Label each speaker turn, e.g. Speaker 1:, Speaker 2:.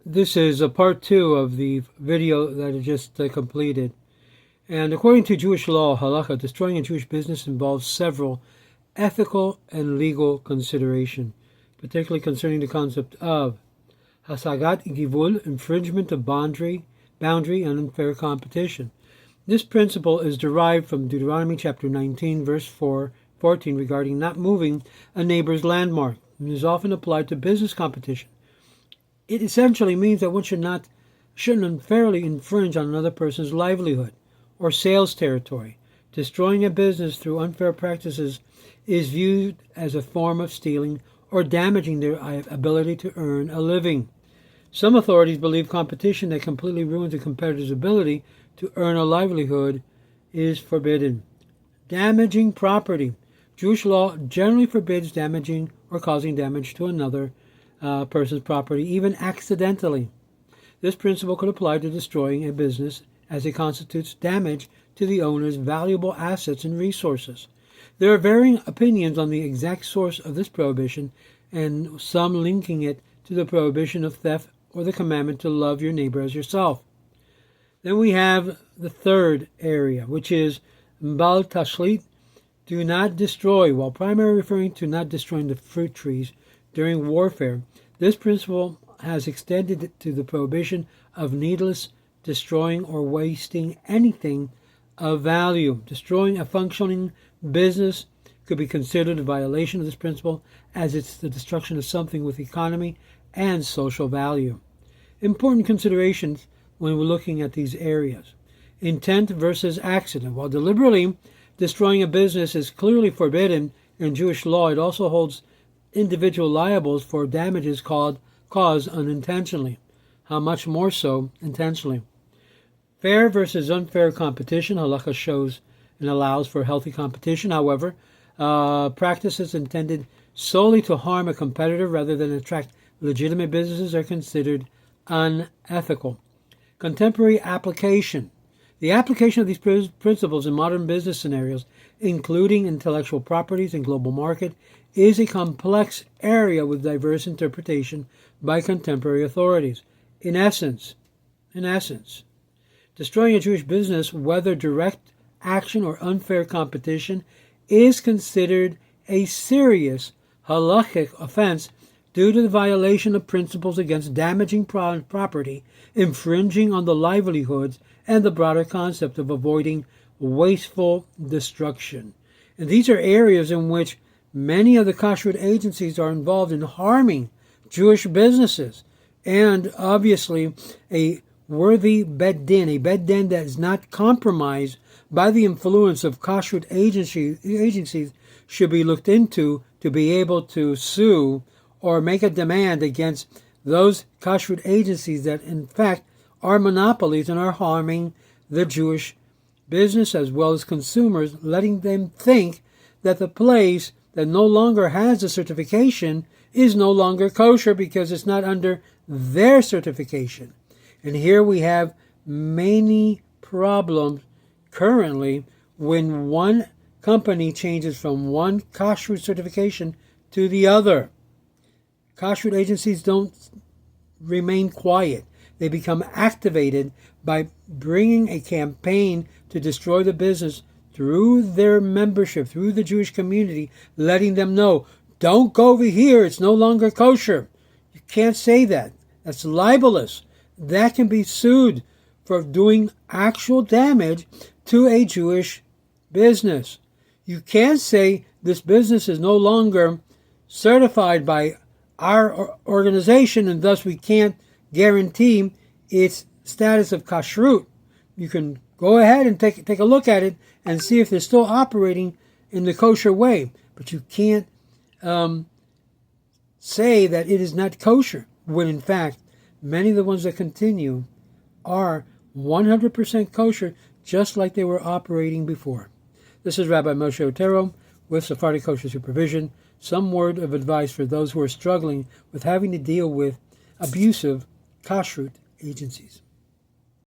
Speaker 1: This is a part 2 of the video that I just completed. And according to Jewish law, halakha, destroying a Jewish business involves several ethical and legal considerations, particularly concerning the concept of hasagat givul, infringement of boundary, and unfair competition. This principle is derived from Deuteronomy chapter 19, verse 14, regarding not moving a neighbor's landmark, and is often applied to business competition. It essentially means that one shouldn't unfairly infringe on another person's livelihood or sales territory. Destroying a business through unfair practices is viewed as a form of stealing or damaging their ability to earn a living. Some authorities believe competition that completely ruins a competitor's ability to earn a livelihood is forbidden. Damaging property. Jewish law generally forbids damaging or causing damage to another person's property, even accidentally. This principle could apply to destroying a business, as it constitutes damage to the owner's valuable assets and resources. There are varying opinions on the exact source of this prohibition, and some linking it to the prohibition of theft or the commandment to love your neighbor as yourself. Then we have the third area, which is Mbal Tashlit, do not destroy. While primarily referring to not destroying the fruit trees during warfare, this principle has extended it to the prohibition of needless destroying or wasting anything of value. Destroying a functioning business could be considered a violation of this principle, as it's the destruction of something with economy and social value. Important considerations when we're looking at these areas. Intent versus accident. While deliberately destroying a business is clearly forbidden in Jewish law, it also holds individual liable for damages caused unintentionally. How much more so intentionally? Fair versus unfair competition. Halakha shows and allows for healthy competition. However, practices intended solely to harm a competitor rather than attract legitimate businesses are considered unethical. Contemporary application. The application of these principles in modern business scenarios, including intellectual properties and global market, is a complex area with diverse interpretation by contemporary authorities. In essence, destroying a Jewish business, whether direct action or unfair competition, is considered a serious halachic offense due to the violation of principles against damaging property, infringing on the livelihoods, and the broader concept of avoiding wasteful destruction. And these are areas in which many of the Kashrut agencies are involved in harming Jewish businesses. And obviously, a worthy bed din that is not compromised by the influence of Kashrut agencies should be looked into to be able to sue or make a demand against those Kashrut agencies that in fact are monopolies and are harming the Jewish business as well as consumers, letting them think that the place that no longer has a certification is no longer kosher because it's not under their certification. And here we have many problems currently when one company changes from one kashrut certification to the other. Kashrut agencies don't remain quiet. They become activated by bringing a campaign to destroy the business through their membership, through the Jewish community, letting them know, don't go over here, it's no longer kosher. You can't say that. That's libelous. That can be sued for doing actual damage to a Jewish business. You can't say this business is no longer certified by our organization and thus we can't guarantee its status of kashrut. You can go ahead and take a look at it and see if they're still operating in the kosher way. But you can't say that it is not kosher, when in fact, many of the ones that continue are 100% kosher, just like they were operating before. This is Rabbi Moshe Otero with Sephardic Kosher Supervision. Some word of advice for those who are struggling with having to deal with abusive kashrut agencies.